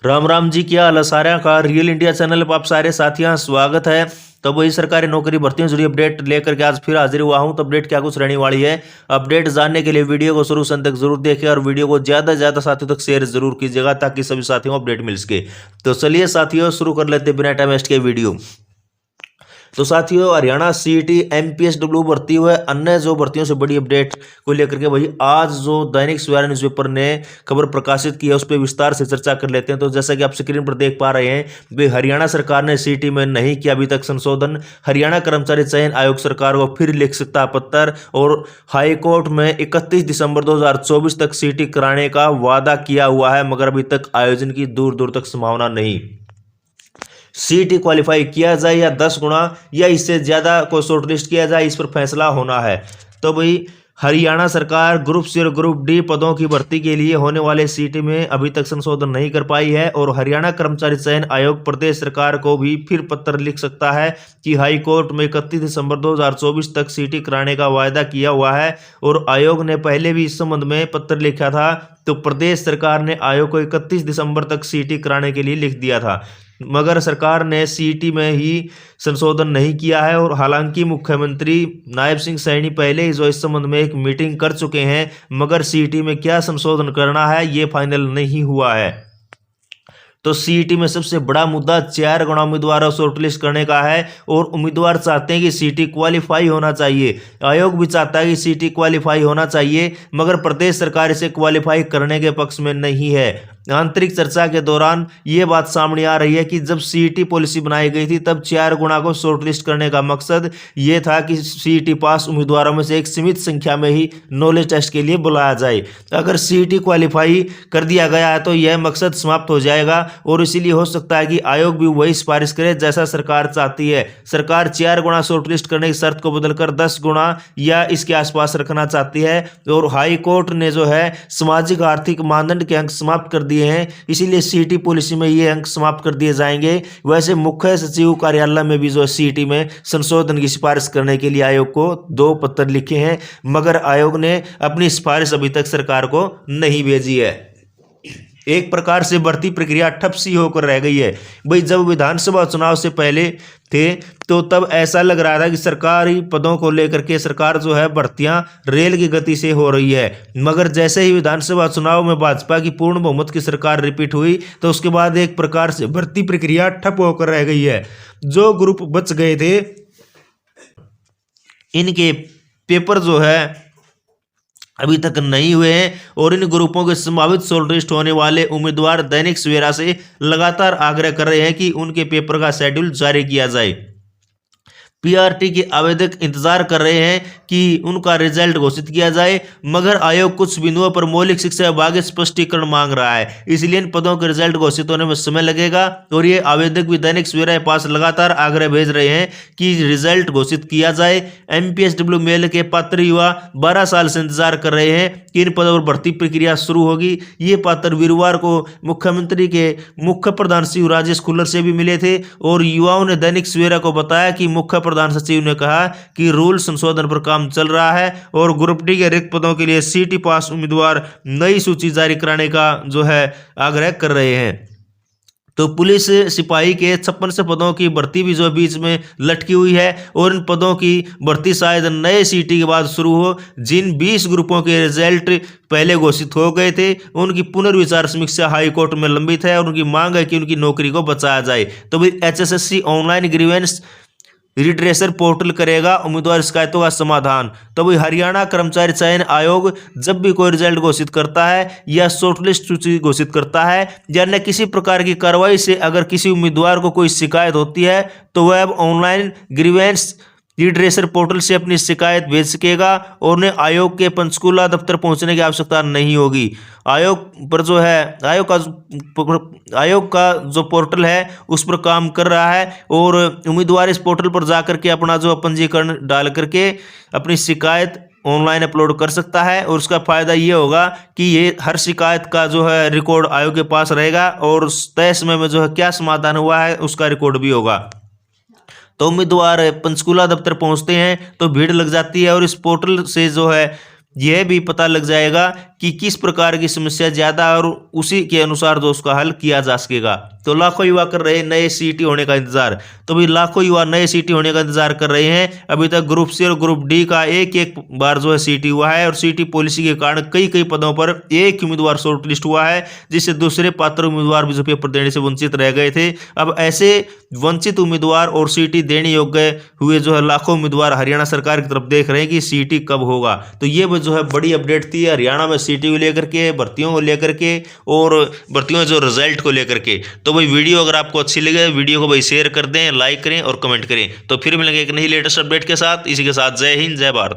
राम राम जी, क्या हाल है सारे का। रियल इंडिया चैनल पर आप सारे साथियों स्वागत है। तो वही सरकारी नौकरी भर्तियों से जुड़ी अपडेट लेकर के आज फिर हाजिर हुआ हूं। तो अपडेट क्या कुछ रहने वाली है, अपडेट जानने के लिए वीडियो को शुरू से अंत तक जरूर देखें और वीडियो को ज्यादा से ज्यादा साथियों तक शेयर जरूर कीजिएगा ताकि सभी साथियों को अपडेट मिल सके। तो चलिए साथियों शुरू कर लेते बिना टाइम वेस्ट के वीडियो। तो साथियों हरियाणा सीईटी एमपीएसडब्ल्यू भर्ती हुए अन्य जो भर्तियों से बड़ी अपडेट को लेकर के वही आज जो दैनिक सवेरा न्यूज़पेपर ने खबर प्रकाशित की है उस पर विस्तार से चर्चा कर लेते हैं। तो जैसा कि आप स्क्रीन पर देख पा रहे हैं, वे हरियाणा सरकार ने सीईटी में नहीं किया अभी तक संशोधन। हरियाणा कर्मचारी चयन आयोग सरकार को फिर लिख सकता पत्र और हाईकोर्ट में 31 दिसंबर 2024 तक सीईटी कराने का वादा किया हुआ है, मगर अभी तक आयोजन की दूर दूर तक संभावना नहीं। सीईटी क्वालिफाई किया जाए या 10 गुना या इससे ज़्यादा को शॉर्टलिस्ट किया जाए, इस पर फैसला होना है। तो भाई हरियाणा सरकार ग्रुप सी और ग्रुप डी पदों की भर्ती के लिए होने वाले सीईटी में अभी तक संशोधन नहीं कर पाई है और हरियाणा कर्मचारी चयन आयोग प्रदेश सरकार को भी फिर पत्र लिख सकता है कि हाई कोर्ट में 31 दिसंबर 2024 तक सीईटी कराने का वायदा किया हुआ है और आयोग ने पहले भी इस संबंध में पत्र लिखा था। तो प्रदेश सरकार ने आयोग को 31 दिसंबर तक सीईटी कराने के लिए लिख दिया था, मगर सरकार ने सीईटी में ही संशोधन नहीं किया है। और हालांकि मुख्यमंत्री नायब सिंह सैनी पहले ही जो इस संबंध में एक मीटिंग कर चुके हैं, मगर सीईटी में क्या संशोधन करना है ये फाइनल नहीं हुआ है। तो सीईटी में सबसे बड़ा मुद्दा 4 गुना उम्मीदवारों शॉर्टलिस्ट करने का है और उम्मीदवार चाहते हैं कि सीईटी क्वालिफाई होना चाहिए। आयोग भी चाहता है कि सीईटी क्वालिफाई होना चाहिए, मगर प्रदेश सरकार इसे क्वालिफाई करने के पक्ष में नहीं है। आंतरिक चर्चा के दौरान ये बात सामने आ रही है कि जब सीईटी पॉलिसी बनाई गई थी तब 4 गुना को शॉर्टलिस्ट करने का मकसद ये था कि सीईटी पास उम्मीदवारों में से एक सीमित संख्या में ही नॉलेज टेस्ट के लिए बुलाया जाए। अगर सीईटी क्वालिफाई कर दिया गया है तो यह मकसद समाप्त हो जाएगा और इसीलिए हो सकता है कि आयोग भी वही सिफारिश करे जैसा सरकार चाहती है। सरकार 4 गुना शॉर्टलिस्ट करने की शर्त को बदलकर 10 गुना या इसके आसपास रखना चाहती है और हाई कोर्ट ने जो है सामाजिक आर्थिक मानदंड के अंक समाप्त कर दिए हैं, इसीलिए सीईटी पॉलिसी में ये अंक समाप्त कर दिए जाएंगे। वैसे मुख्य सचिव कार्यालय में भी जो सीईटी में संशोधन की सिफारिश करने के लिए आयोग को 2 पत्र लिखे हैं, मगर आयोग ने अपनी सिफारिश अभी तक सरकार को नहीं भेजी है। एक प्रकार से भर्ती प्रक्रिया ठप सी होकर रह गई है। भाई जब विधानसभा चुनाव से पहले थे तो तब ऐसा लग रहा था कि सरकारी पदों को लेकर के सरकार जो है भर्तियां रेल की गति से हो रही है, मगर जैसे ही विधानसभा चुनाव में भाजपा की पूर्ण बहुमत की सरकार रिपीट हुई तो उसके बाद एक प्रकार से भर्ती प्रक्रिया ठप होकर रह गई है। जो ग्रुप बच गए थे इनके पेपर जो है अभी तक नहीं हुए हैं और इन ग्रुपों के संभावित शॉर्टलिस्ट होने वाले उम्मीदवार दैनिक सवेरा से लगातार आग्रह कर रहे हैं कि उनके पेपर का शेड्यूल जारी किया जाए। पीआरटी के आवेदक इंतजार कर रहे हैं कि उनका रिजल्ट घोषित किया जाए, मगर आयोग कुछ बिंदुओं पर मौलिक शिक्षा विभाग स्पष्टीकरण मांग रहा है, इसलिए इन पदों के रिजल्ट घोषित होने में समय लगेगा। और ये आवेदक भी दैनिक सवेरा के पास लगातार आग्रह भेज रहे हैं कि रिजल्ट घोषित किया जाए। एमपीएसडब्ल्यू मेल के पात्र युवा 12 साल से इंतजार कर रहे हैं कि इन पदों पर भर्ती प्रक्रिया शुरू होगी। ये पात्र वीरवार को मुख्यमंत्री के मुख्य प्रधान सचिव राजेश खुल्लर से भी मिले थे और युवाओं ने दैनिक सवेरा को बताया कि मुख्य प्रधान सचिव ने कहा कि रूल संशोधन पर काम चल रहा है और ग्रुप डी के रिक्त पदों के लिए सीईटी पास उम्मीदवार नई सूची जारी कराने का जो है आग्रह कर रहे हैं। तो पुलिस सिपाही के 56 पदों की भर्ती भी जो बीच में लटकी हुई है और इन पदों की भर्ती शायद नए सीईटी के बाद शुरू हो। जिन 20 ग्रुपों के रिजल्ट पहले घोषित हो गए थे उनकी पुनर्विचार समीक्षा हाई कोर्ट में लंबित है और उनकी मांग है कि उनकी नौकरी को बचाया जाए। तो भाई एचएसएससी ऑनलाइन ग्रीवेंस रिट्रेसर पोर्टल करेगा उम्मीदवार शिकायतों का समाधान। तो भाई हरियाणा कर्मचारी चयन आयोग जब भी कोई रिजल्ट घोषित करता है या शॉर्टलिस्ट सूची घोषित करता है या अन्य किसी प्रकार की कार्रवाई से अगर किसी उम्मीदवार को कोई शिकायत होती है तो वह अब ऑनलाइन ग्रीवेंस रिट्रेसर पोर्टल से अपनी शिकायत भेज सकेगा और उन्हें आयोग के पंचकूला दफ्तर पहुंचने की आवश्यकता नहीं होगी। आयोग पर जो है आयोग का जो पोर्टल है उस पर काम कर रहा है और उम्मीदवार इस पोर्टल पर जाकर के अपना जो पंजीकरण डाल करके अपनी शिकायत ऑनलाइन अपलोड कर सकता है और उसका फायदा ये होगा कि ये हर शिकायत का जो है रिकॉर्ड आयोग के पास रहेगा और तय समय में जो है क्या समाधान हुआ है उसका रिकॉर्ड भी होगा। तो उम्मीदवार पंचकूला दफ्तर पहुंचते हैं तो भीड़ लग जाती है और इस पोर्टल से जो है यह भी पता लग जाएगा कि किस प्रकार की समस्या ज्यादा और उसी के अनुसार जो उसका हल किया जा सकेगा। तो लाखों युवा कर रहे हैं नए सीईटी होने का इंतजार। तो भाई लाखों युवा नए सीईटी होने का इंतजार कर रहे हैं। अभी तक ग्रुप सी और ग्रुप डी का एक एक बार जो है सीईटी हुआ है और सीईटी पॉलिसी के कारण कई कई पदों पर एक उम्मीदवार शॉर्टलिस्ट हुआ है, जिससे दूसरे पात्र उम्मीदवार भी जो पेपर देने से वंचित रह गए थे। अब ऐसे वंचित उम्मीदवार और सीईटी देने योग्य हुए जो है लाखों उम्मीदवार हरियाणा सरकार की तरफ देख रहे हैं कि सीईटी कब होगा। तो ये जो है बड़ी अपडेट थी हरियाणा में सीईटी को लेकर के, भर्तियों को लेकर के और भर्तियों जो रिजल्ट को लेकर के। तो भाई वीडियो अगर आपको अच्छी लगे वीडियो को भाई शेयर कर दें, लाइक करें और कमेंट करें। तो फिर मिलेंगे एक नई लेटेस्ट अपडेट के साथ। इसी के साथ जय हिंद, जय भारत।